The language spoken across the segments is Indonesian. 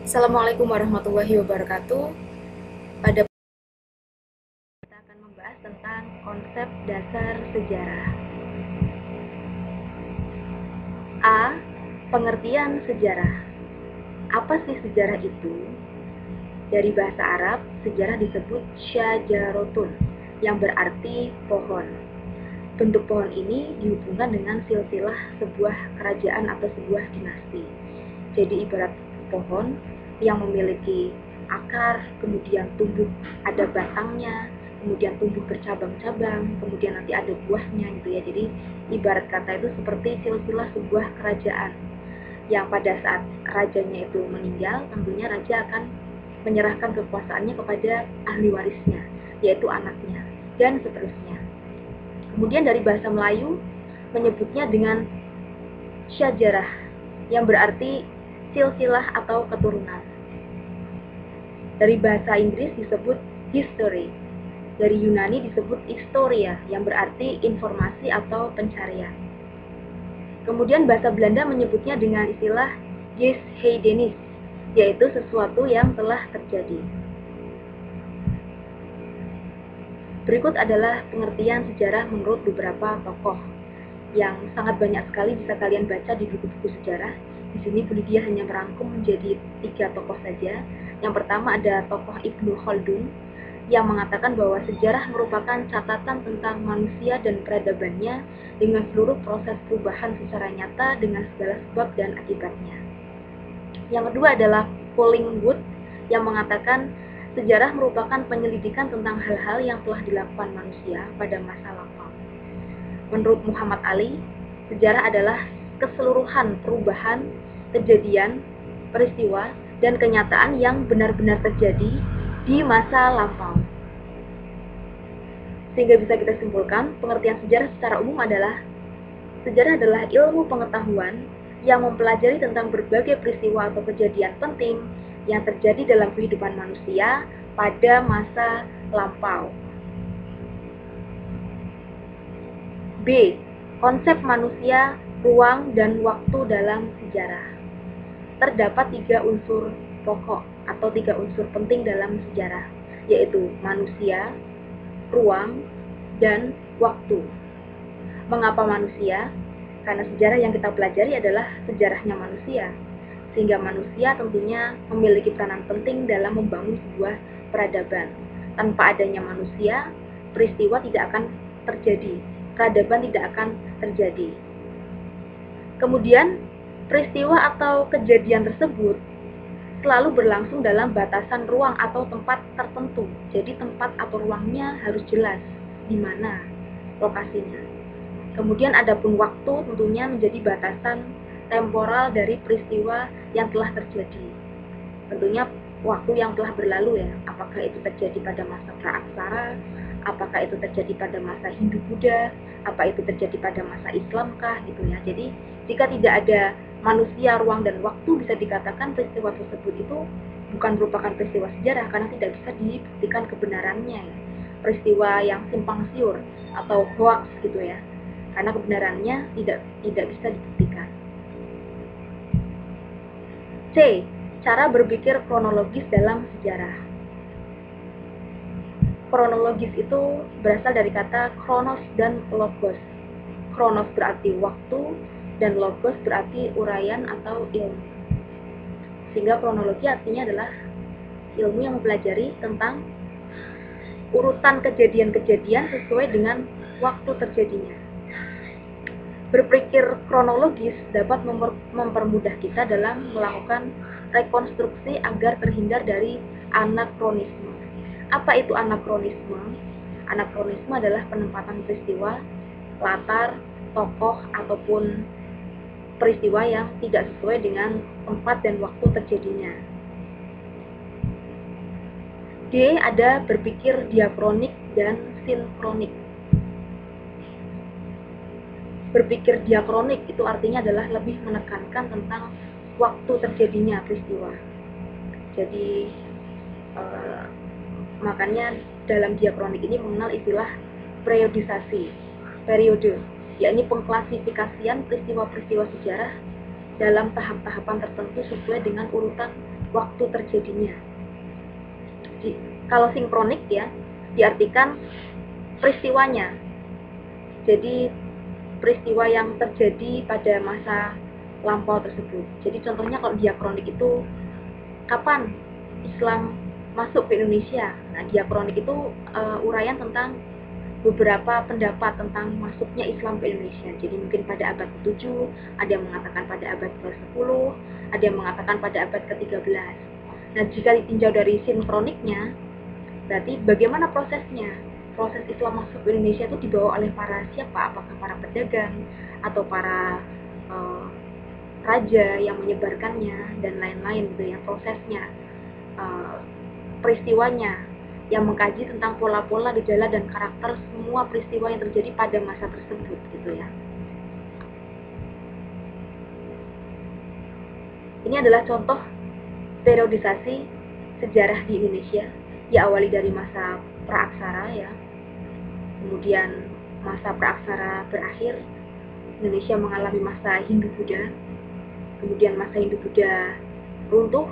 Assalamualaikum warahmatullahi wabarakatuh. Pada kita akan membahas tentang konsep dasar sejarah. A. Pengertian sejarah. Apa sih sejarah itu? Dari bahasa Arab, sejarah disebut syajarotun, yang berarti pohon. Bentuk pohon ini dihubungkan dengan silsilah sebuah kerajaan atau sebuah dinasti. Jadi ibarat pohon yang memiliki akar, kemudian tumbuh ada batangnya, kemudian tumbuh bercabang-cabang, kemudian nanti ada buahnya gitu ya. Jadi ibarat kata itu seperti silsilah sebuah kerajaan yang pada saat rajanya itu meninggal, tentunya raja akan menyerahkan kekuasaannya kepada ahli warisnya, yaitu anaknya, dan seterusnya. Kemudian dari bahasa Melayu menyebutnya dengan syajarah, yang berarti silsilah atau keturunan. Dari bahasa Inggris disebut history. Dari Yunani disebut historia, yang berarti informasi atau pencarian. Kemudian bahasa Belanda menyebutnya dengan istilah geschiedenis, yaitu sesuatu yang telah terjadi. Berikut adalah pengertian sejarah menurut beberapa tokoh yang sangat banyak sekali bisa kalian baca di buku-buku sejarah. Di sini Bu Lydia hanya merangkum menjadi 3 tokoh saja. Yang pertama ada tokoh Ibnu Khaldun yang mengatakan bahwa sejarah merupakan catatan tentang manusia dan peradabannya dengan seluruh proses perubahan secara nyata dengan segala sebab dan akibatnya. Yang kedua adalah Collingwood yang mengatakan sejarah merupakan penyelidikan tentang hal-hal yang telah dilakukan manusia pada masa lampau. Menurut Muhammad Ali, sejarah adalah keseluruhan perubahan, kejadian, peristiwa, dan kenyataan yang benar-benar terjadi di masa lampau. Sehingga bisa kita simpulkan, pengertian sejarah secara umum adalah sejarah adalah ilmu pengetahuan yang mempelajari tentang berbagai peristiwa atau kejadian penting yang terjadi dalam kehidupan manusia pada masa lampau. B. Konsep manusia, ruang, dan waktu dalam sejarah. Terdapat 3 unsur pokok atau 3 unsur penting dalam sejarah, yaitu manusia, ruang, dan waktu. Mengapa manusia? Karena sejarah yang kita pelajari adalah sejarahnya manusia, sehingga manusia tentunya memiliki peranan penting dalam membangun sebuah peradaban. Tanpa adanya manusia, peristiwa tidak akan terjadi, peradaban tidak akan terjadi. Kemudian, peristiwa atau kejadian tersebut selalu berlangsung dalam batasan ruang atau tempat tertentu. Jadi tempat atau ruangnya harus jelas di mana lokasinya. Kemudian adapun waktu tentunya menjadi batasan temporal dari peristiwa yang telah terjadi. Tentunya waktu yang telah berlalu ya, apakah itu terjadi pada masa praaksara, apakah itu terjadi pada masa Hindu-Buddha, apa itu terjadi pada masa Islamkah gitu ya. Jadi jika tidak ada manusia, ruang, dan waktu, bisa dikatakan peristiwa tersebut itu bukan merupakan peristiwa sejarah karena tidak bisa dibuktikan kebenarannya ya. Peristiwa yang simpang siur atau hoax gitu ya, karena kebenarannya tidak bisa dibuktikan. C. Cara berpikir kronologis dalam sejarah. Kronologis itu berasal dari kata kronos dan logos. Kronos berarti waktu dan logos berarti uraian atau ilmu. Sehingga kronologi artinya adalah ilmu yang mempelajari tentang urutan kejadian-kejadian sesuai dengan waktu terjadinya. Berpikir kronologis dapat mempermudah kita dalam melakukan rekonstruksi agar terhindar dari anakronisme. Apa itu anakronisme? Anakronisme adalah penempatan peristiwa, latar, tokoh, ataupun peristiwa yang tidak sesuai dengan tempat dan waktu terjadinya. D. Ada berpikir diakronik dan sinkronik. Berpikir diakronik itu artinya adalah lebih menekankan tentang waktu terjadinya peristiwa. Jadi makanya dalam diakronik ini mengenal istilah periodisasi, periode, yakni pengklasifikasian peristiwa-peristiwa sejarah dalam tahap-tahapan tertentu sesuai dengan urutan waktu terjadinya. Kalau sinkronik ya, diartikan peristiwanya. Jadi peristiwa yang terjadi pada masa lampau tersebut. Jadi contohnya kalau diakronik itu kapan Islam masuk ke Indonesia. Nah, diakronik itu uraian tentang beberapa pendapat tentang masuknya Islam ke Indonesia. Jadi mungkin pada abad ke-7, ada yang mengatakan pada abad ke-10, ada yang mengatakan pada abad ke-13. Nah, jika ditinjau dari sinkroniknya, berarti bagaimana prosesnya? Proses Islam masuk ke Indonesia itu dibawa oleh para siapa? Apakah para pedagang atau para raja yang menyebarkannya dan lain-lain gitu ya, prosesnya, peristiwanya, yang mengkaji tentang pola-pola, gejala dan karakter semua peristiwa yang terjadi pada masa tersebut gitu ya. Ini adalah contoh periodisasi sejarah di Indonesia, diawali dari masa praaksara ya. Kemudian masa praaksara berakhir, Indonesia mengalami masa Hindu-Buddha. Kemudian masa Hindu-Buddha runtuh,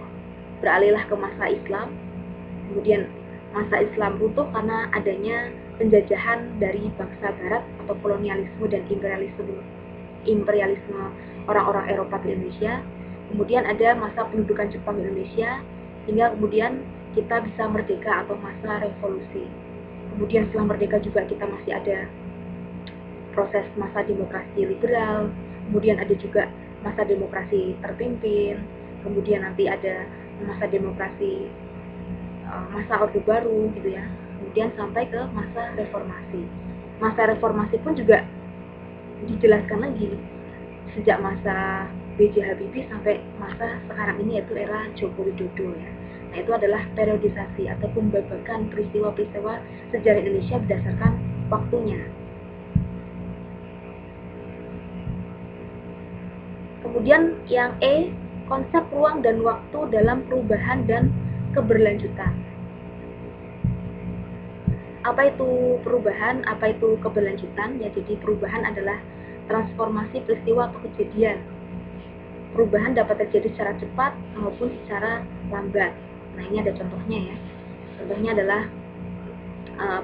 beralihlah ke masa Islam. Kemudian masa Islam runtuh karena adanya penjajahan dari bangsa Barat atau kolonialisme dan imperialisme orang-orang Eropa di Indonesia. Kemudian ada masa pendudukan Jepang di Indonesia, hingga kemudian kita bisa merdeka atau masa revolusi. Kemudian setelah merdeka juga kita masih ada proses masa demokrasi liberal, kemudian ada juga masa demokrasi terpimpin, kemudian nanti ada masa demokrasi masa Orde Baru gitu ya, kemudian sampai ke masa reformasi. Masa reformasi pun juga dijelaskan lagi sejak masa B.J. Habibie sampai masa sekarang ini, yaitu era Joko Widodo ya. Nah, itu adalah periodisasi atau pembabakan peristiwa-peristiwa sejarah Indonesia berdasarkan waktunya. Kemudian yang E, konsep ruang dan waktu dalam perubahan dan keberlanjutan. Apa itu perubahan, apa itu keberlanjutan? Ya, jadi perubahan adalah transformasi peristiwa atau kejadian. Perubahan dapat terjadi secara cepat maupun secara lambat. Nah, ini ada contohnya ya. Contohnya adalah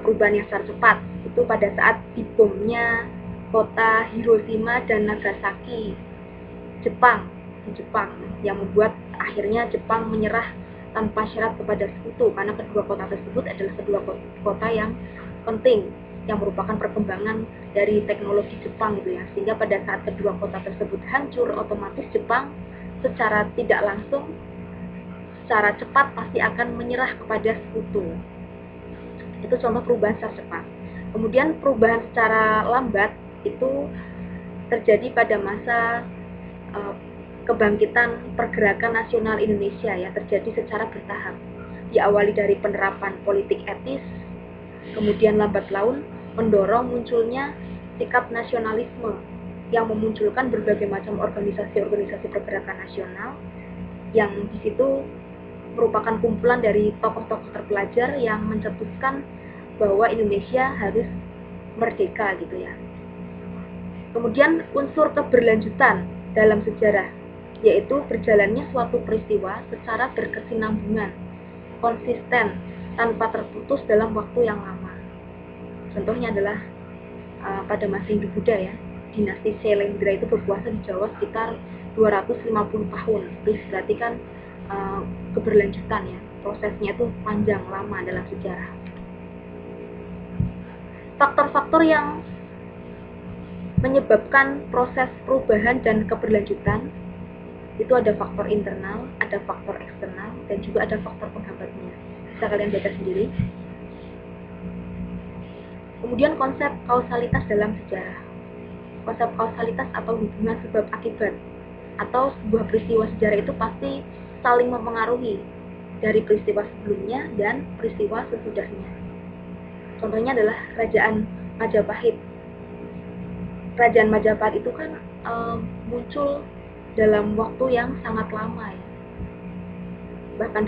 perubahan yang secara cepat itu pada saat dibomnya kota Hiroshima dan Nagasaki, Jepang, yang membuat akhirnya Jepang menyerah tanpa syarat kepada sekutu, karena kedua kota tersebut adalah kedua kota yang penting yang merupakan perkembangan dari teknologi Jepang gitu ya, sehingga pada saat kedua kota tersebut hancur, otomatis Jepang secara tidak langsung, secara cepat pasti akan menyerah kepada sekutu. Itu contoh perubahan secara cepat. Kemudian perubahan secara lambat itu terjadi pada masa kebangkitan pergerakan nasional Indonesia ya, terjadi secara bertahap. Diawali dari penerapan politik etis, kemudian lambat laun mendorong munculnya sikap nasionalisme yang memunculkan berbagai macam organisasi-organisasi pergerakan nasional yang di situ merupakan kumpulan dari tokoh-tokoh terpelajar yang mencetuskan bahwa Indonesia harus merdeka gitu ya. Kemudian unsur keberlanjutan dalam sejarah, yaitu berjalannya suatu peristiwa secara berkesinambungan, konsisten, tanpa terputus dalam waktu yang lama. Contohnya adalah pada masa Hindu-Buddha ya, dinasti Syailendra itu berkuasa di Jawa sekitar 250 tahun. Itu berarti kan keberlanjutan ya, prosesnya itu panjang lama dalam sejarah. Faktor-faktor yang menyebabkan proses perubahan dan keberlanjutan itu ada faktor internal, ada faktor eksternal, dan juga ada faktor penghambatnya. Bisa kalian baca sendiri. Kemudian konsep kausalitas dalam sejarah. Konsep kausalitas atau hubungan sebab akibat atau sebuah peristiwa sejarah itu pasti saling mempengaruhi dari peristiwa sebelumnya dan peristiwa sesudahnya. Contohnya adalah Kerajaan Majapahit. Kerajaan Majapahit itu kan muncul dalam waktu yang sangat lama ya. Bahkan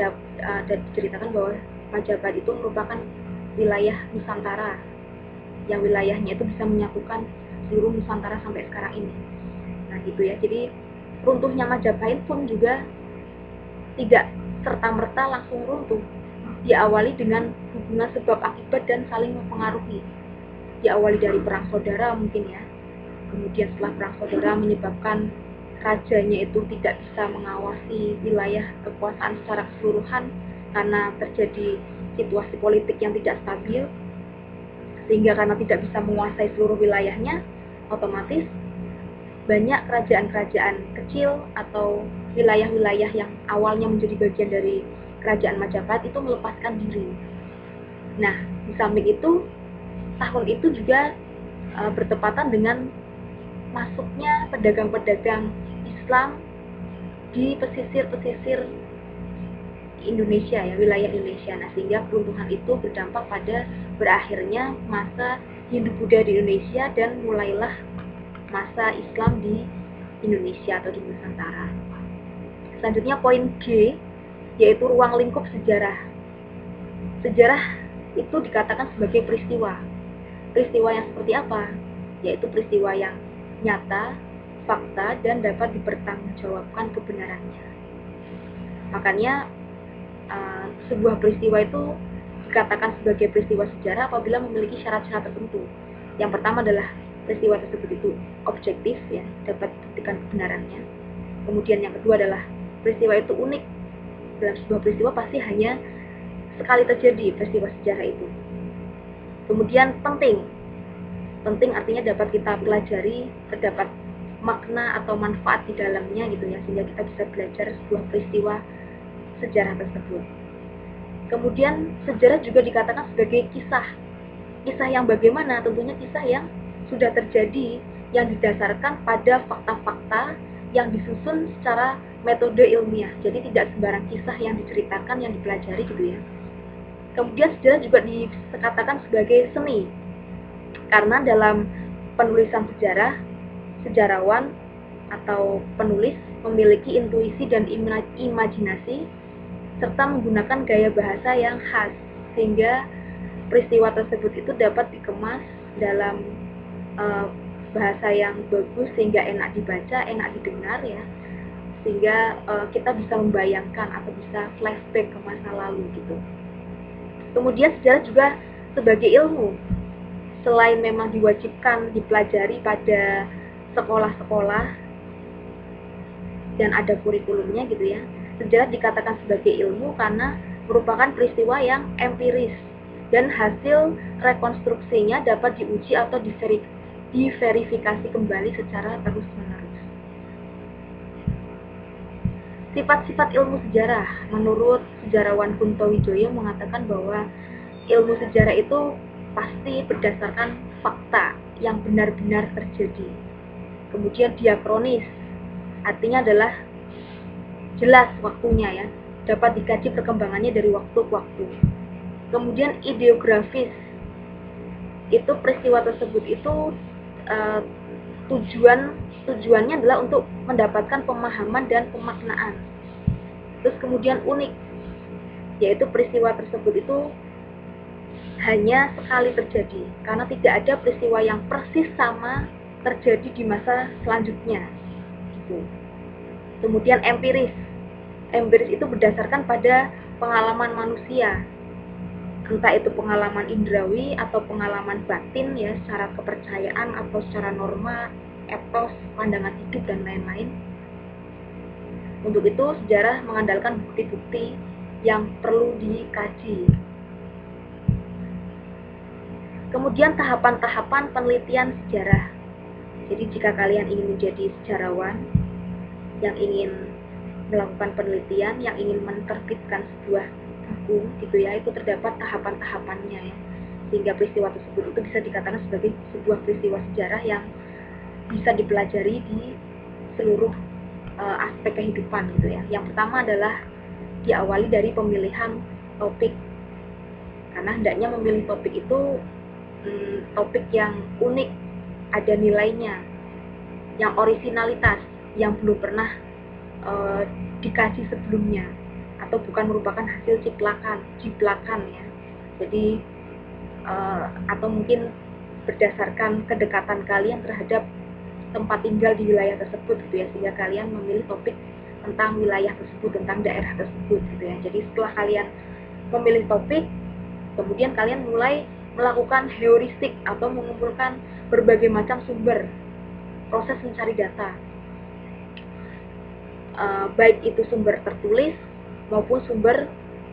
diceritakan bahwa Majapahit itu merupakan wilayah Nusantara, yang wilayahnya itu bisa menyatukan seluruh Nusantara sampai sekarang ini. Nah gitu ya, jadi runtuhnya Majapahit pun juga tidak serta-merta langsung runtuh. Diawali dengan hubungan sebab akibat dan saling mempengaruhi. Diawali dari perang saudara mungkin ya. Kemudian setelah perang saudara menyebabkan rajanya itu tidak bisa mengawasi wilayah kekuasaan secara keseluruhan karena terjadi situasi politik yang tidak stabil, sehingga karena tidak bisa menguasai seluruh wilayahnya, otomatis banyak kerajaan-kerajaan kecil atau wilayah-wilayah yang awalnya menjadi bagian dari kerajaan Majapahit itu melepaskan diri. Nah, di samping itu, tahun itu juga bertepatan dengan masuknya pedagang-pedagang Islam di pesisir-pesisir Indonesia ya, wilayah Indonesia. Nah, sehingga peruntuhan itu berdampak pada berakhirnya masa Hindu-Buddha di Indonesia dan mulailah masa Islam di Indonesia atau di Nusantara. Selanjutnya poin G, yaitu ruang lingkup sejarah. Sejarah itu dikatakan sebagai peristiwa. Peristiwa yang seperti apa? Yaitu peristiwa yang nyata, fakta, dan dapat dipertanggungjawabkan kebenarannya. Makanya sebuah peristiwa itu dikatakan sebagai peristiwa sejarah apabila memiliki syarat-syarat tertentu. Yang pertama adalah peristiwa tersebut itu objektif ya, dapat dibuktikan kebenarannya. Kemudian yang kedua adalah peristiwa itu unik. Dalam sebuah peristiwa pasti hanya sekali terjadi peristiwa sejarah itu. Kemudian penting artinya dapat kita pelajari, terdapat makna atau manfaat di dalamnya gitu ya, sehingga kita bisa belajar sebuah peristiwa sejarah tersebut. Kemudian sejarah juga dikatakan sebagai kisah. Kisah yang bagaimana? Tentunya kisah yang sudah terjadi, yang didasarkan pada fakta-fakta yang disusun secara metode ilmiah. Jadi tidak sembarang kisah yang diceritakan, yang dipelajari gitu ya. Kemudian sejarah juga dikatakan sebagai seni. Karena dalam penulisan sejarah, sejarawan atau penulis memiliki intuisi dan imajinasi serta menggunakan gaya bahasa yang khas, sehingga peristiwa tersebut itu dapat dikemas dalam bahasa yang bagus sehingga enak dibaca, enak didengar ya, sehingga kita bisa membayangkan atau bisa flashback ke masa lalu gitu. Kemudian sejarah juga sebagai ilmu, selain memang diwajibkan dipelajari pada sekolah-sekolah dan ada kurikulumnya gitu ya, sejarah dikatakan sebagai ilmu karena merupakan peristiwa yang empiris dan hasil rekonstruksinya dapat diuji atau diverifikasi kembali secara terus-menerus. Sifat-sifat ilmu sejarah, menurut sejarawan Kunto Wijoyo mengatakan bahwa ilmu sejarah itu pasti berdasarkan fakta yang benar-benar terjadi. Kemudian diakronis, artinya adalah jelas waktunya ya, dapat dikaji perkembangannya dari waktu ke waktu. Kemudian ideografis, itu peristiwa tersebut itu tujuannya adalah untuk mendapatkan pemahaman dan pemaknaan. Terus kemudian unik, yaitu peristiwa tersebut itu hanya sekali terjadi, karena tidak ada peristiwa yang persis sama terjadi di masa selanjutnya. Kemudian empiris itu berdasarkan pada pengalaman manusia, entah itu pengalaman indrawi atau pengalaman batin ya, secara kepercayaan atau secara norma, etos, pandangan hidup dan lain-lain. Untuk itu sejarah mengandalkan bukti-bukti yang perlu dikaji. Kemudian tahapan-tahapan penelitian sejarah. Jadi jika kalian ingin menjadi sejarawan yang ingin melakukan penelitian, yang ingin menerbitkan sebuah buku gitu ya, itu terdapat tahapan-tahapannya ya, sehingga peristiwa tersebut itu bisa dikatakan sebagai sebuah peristiwa sejarah yang bisa dipelajari di seluruh aspek kehidupan gitu ya. Yang pertama adalah diawali dari pemilihan topik, karena hendaknya memilih topik itu topik yang unik, ada nilainya, yang orisinalitas, yang belum pernah dikaji sebelumnya, atau bukan merupakan hasil ciplakan ya. Jadi atau mungkin berdasarkan kedekatan kalian terhadap tempat tinggal di wilayah tersebut gitu ya, sehingga kalian memilih topik tentang wilayah tersebut, tentang daerah tersebut gitu ya. Jadi setelah kalian memilih topik, kemudian kalian mulai melakukan heuristik atau mengumpulkan berbagai macam sumber, proses mencari data, baik itu sumber tertulis maupun sumber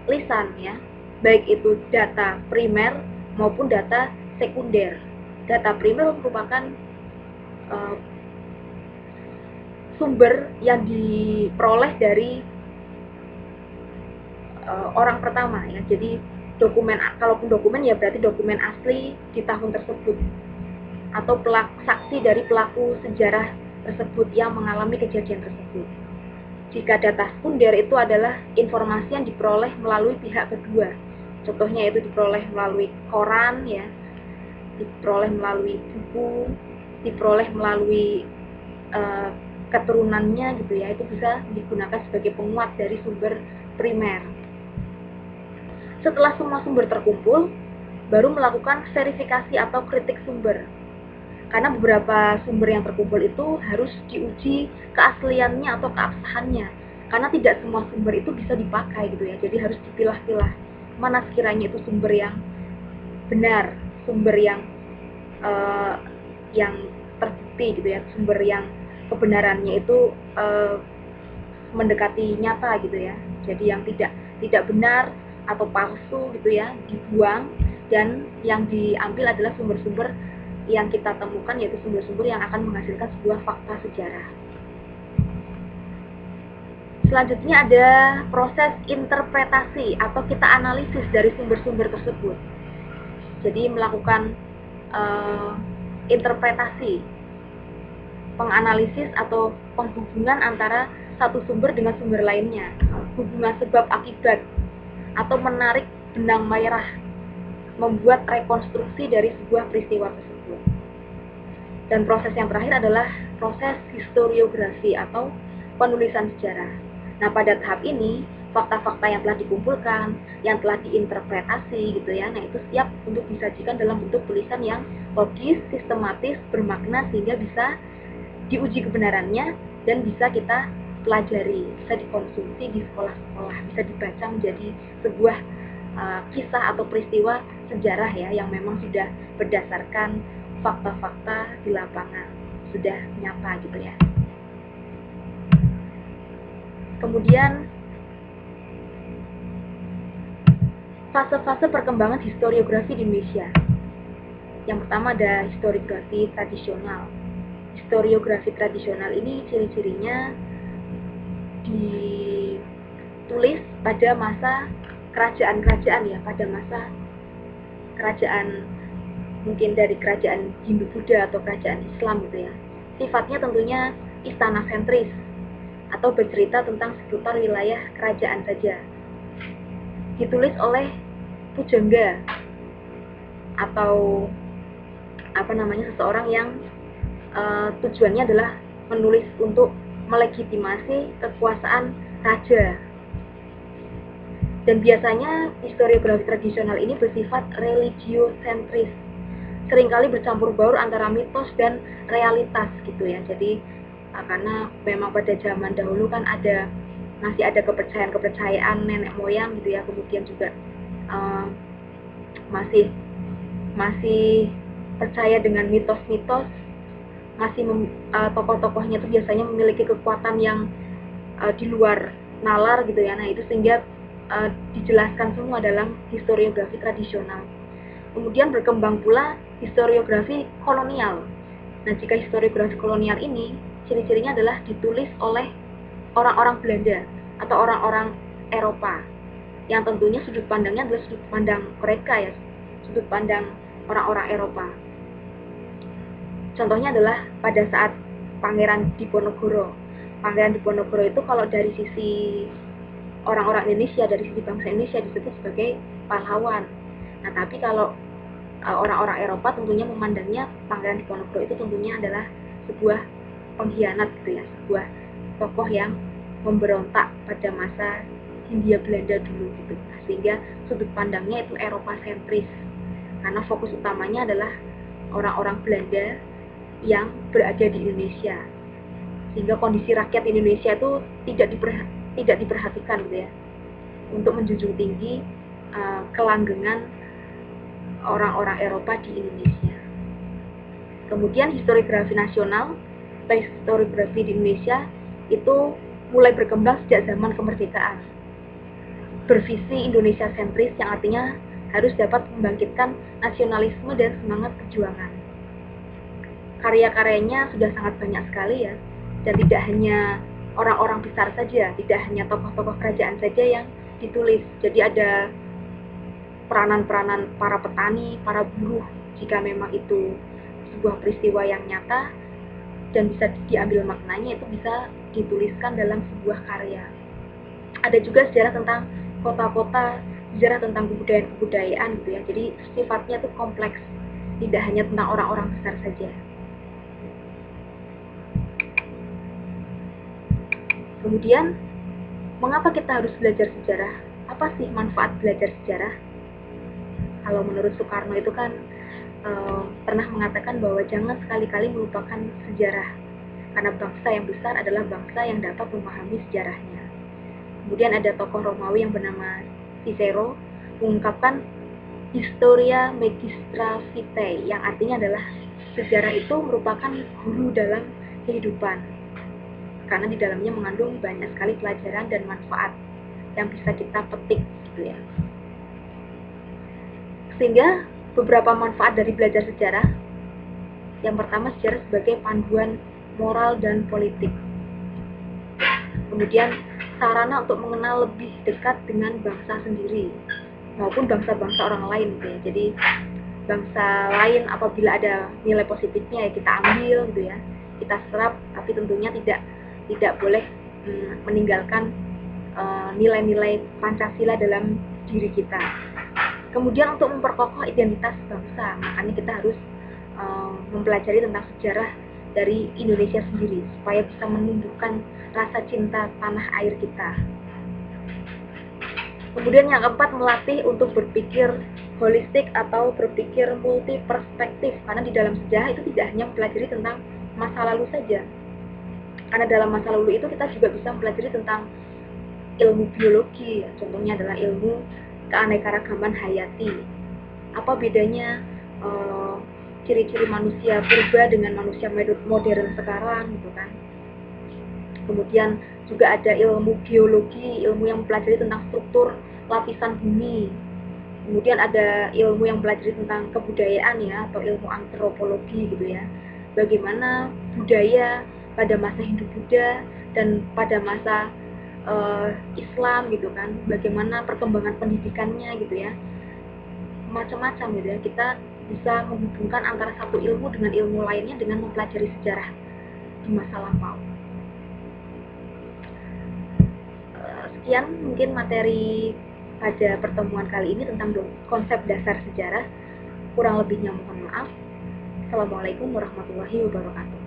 lisan ya, baik itu data primer maupun data sekunder. Data primer merupakan sumber yang diperoleh dari orang pertama ya. Jadi dokumen, kalaupun dokumen ya berarti dokumen asli di tahun tersebut atau saksi dari pelaku sejarah tersebut yang mengalami kejadian tersebut. Jika data sekunder itu adalah informasi yang diperoleh melalui pihak kedua. Contohnya itu diperoleh melalui koran ya, diperoleh melalui buku, diperoleh melalui keturunannya gitu ya. Itu bisa digunakan sebagai penguat dari sumber primer. Setelah semua sumber terkumpul, baru melakukan verifikasi atau kritik sumber. Karena beberapa sumber yang terkumpul itu harus diuji keasliannya atau keabsahannya. Karena tidak semua sumber itu bisa dipakai gitu ya. Jadi harus dipilah-pilah mana sekiranya itu sumber yang benar, sumber yang terbukti gitu ya, sumber yang kebenarannya itu mendekati nyata gitu ya. Jadi yang tidak benar atau palsu gitu ya dibuang, dan yang diambil adalah sumber-sumber yang kita temukan, yaitu sumber-sumber yang akan menghasilkan sebuah fakta sejarah. Selanjutnya ada proses interpretasi atau kita analisis dari sumber-sumber tersebut. Jadi melakukan interpretasi, penganalisis atau penghubungan antara satu sumber dengan sumber lainnya, hubungan sebab akibat, atau menarik benang merah, membuat rekonstruksi dari sebuah peristiwa tersebut. Dan proses yang terakhir adalah proses historiografi atau penulisan sejarah. Nah, pada tahap ini, fakta-fakta yang telah dikumpulkan, yang telah diinterpretasi gitu ya, nah itu siap untuk disajikan dalam bentuk tulisan yang logis, sistematis, bermakna, sehingga bisa diuji kebenarannya dan bisa kita pelajari, bisa dikonsumsi di sekolah-sekolah, bisa dibaca menjadi sebuah kisah atau peristiwa sejarah ya, yang memang sudah berdasarkan fakta-fakta di lapangan, sudah nyata gitu ya. Kemudian fase-fase perkembangan historiografi di Indonesia. Yang pertama ada historiografi tradisional. Historiografi tradisional ini ciri-cirinya ditulis pada masa kerajaan-kerajaan ya, pada masa kerajaan, mungkin dari kerajaan Hindu-Buddha atau kerajaan Islam gitu ya. Sifatnya tentunya istana sentris atau bercerita tentang seputar wilayah kerajaan saja. Ditulis oleh pujangga atau seseorang yang tujuannya adalah menulis untuk melegitimasi kekuasaan raja. Dan biasanya historiografi tradisional ini bersifat religiosentris, seringkali bercampur baur antara mitos dan realitas gitu ya. Jadi karena memang pada zaman dahulu kan masih ada kepercayaan nenek moyang gitu ya, kemudian juga masih percaya dengan mitos-mitos, tokoh-tokohnya itu biasanya memiliki kekuatan yang di luar nalar gitu ya. Nah itu sehingga dijelaskan semua dalam historiografi tradisional. Kemudian berkembang pula historiografi kolonial. Nah, jika historiografi kolonial ini ciri-cirinya adalah ditulis oleh orang-orang Belanda atau orang-orang Eropa, yang tentunya sudut pandangnya adalah sudut pandang mereka ya, sudut pandang orang-orang Eropa. Contohnya adalah pada saat Pangeran Diponegoro. Pangeran Diponegoro itu kalau dari sisi orang-orang Indonesia, dari sisi bangsa Indonesia disebut sebagai pahlawan. Nah, tapi kalau orang-orang Eropa tentunya memandangnya Pangeran Diponegoro itu tentunya adalah sebuah pengkhianat gitu ya, sebuah tokoh yang memberontak pada masa Hindia Belanda dulu gitu. Nah, sehingga sudut pandangnya itu Eropa sentris, karena fokus utamanya adalah orang-orang Belanda yang berada di Indonesia. sehingga kondisi rakyat Indonesia itu tidak diperhatikan gitu ya, untuk menjunjung tinggi kelanggengan orang-orang Eropa di Indonesia. Kemudian historiografi nasional atau historiografi di Indonesia itu mulai berkembang sejak zaman kemerdekaan, bervisi Indonesia sentris, yang artinya harus dapat membangkitkan nasionalisme dan semangat perjuangan. Karya-karyanya sudah sangat banyak sekali ya, dan tidak hanya orang-orang besar saja, tidak hanya tokoh-tokoh kerajaan saja yang ditulis. Jadi ada peranan-peranan para petani, para buruh, jika memang itu sebuah peristiwa yang nyata dan bisa diambil maknanya, itu bisa dituliskan dalam sebuah karya. Ada juga sejarah tentang kota-kota, sejarah tentang kebudayaan gitu ya. Jadi sifatnya itu kompleks, tidak hanya tentang orang-orang besar saja. Kemudian, mengapa kita harus belajar sejarah? Apa sih manfaat belajar sejarah? Kalau menurut Soekarno itu kan pernah mengatakan bahwa jangan sekali-kali melupakan sejarah, karena bangsa yang besar adalah bangsa yang dapat memahami sejarahnya. Kemudian ada tokoh Romawi yang bernama Cicero mengungkapkan Historia Magistra Vitae, yang artinya adalah sejarah itu merupakan guru dalam kehidupan, karena di dalamnya mengandung banyak sekali pelajaran dan manfaat yang bisa kita petik gitu ya. Sehingga beberapa manfaat dari belajar sejarah, yang pertama, sejarah sebagai panduan moral dan politik. Kemudian sarana untuk mengenal lebih dekat dengan bangsa sendiri maupun bangsa-bangsa orang lain gitu ya. Jadi bangsa lain apabila ada nilai positifnya ya kita ambil gitu ya, kita serap, tapi tentunya tidak boleh meninggalkan nilai-nilai Pancasila dalam diri kita. Kemudian untuk memperkokoh identitas bangsa, makanya kita harus mempelajari tentang sejarah dari Indonesia sendiri supaya bisa menumbuhkan rasa cinta tanah air kita. Kemudian yang keempat, melatih untuk berpikir holistik atau berpikir multi perspektif, karena di dalam sejarah itu tidak hanya mempelajari tentang masa lalu saja, karena dalam masa lalu itu kita juga bisa mempelajari tentang ilmu biologi ya. Contohnya adalah ilmu keanekaragaman hayati. Apa bedanya ciri-ciri manusia purba dengan manusia modern sekarang gitu kan. Kemudian juga ada ilmu geologi, ilmu yang mempelajari tentang struktur lapisan bumi. Kemudian ada ilmu yang mempelajari tentang kebudayaan ya, atau ilmu antropologi gitu ya. Bagaimana budaya pada masa Hindu-Buddha dan pada masa Islam gitu kan, bagaimana perkembangan pendidikannya gitu ya, macam-macam gitu ya. Kita bisa menghubungkan antara satu ilmu dengan ilmu lainnya dengan mempelajari sejarah di masa lampau. Sekian mungkin materi pada pertemuan kali ini tentang konsep dasar sejarah. Kurang lebihnya mohon maaf. Assalamualaikum warahmatullahi wabarakatuh.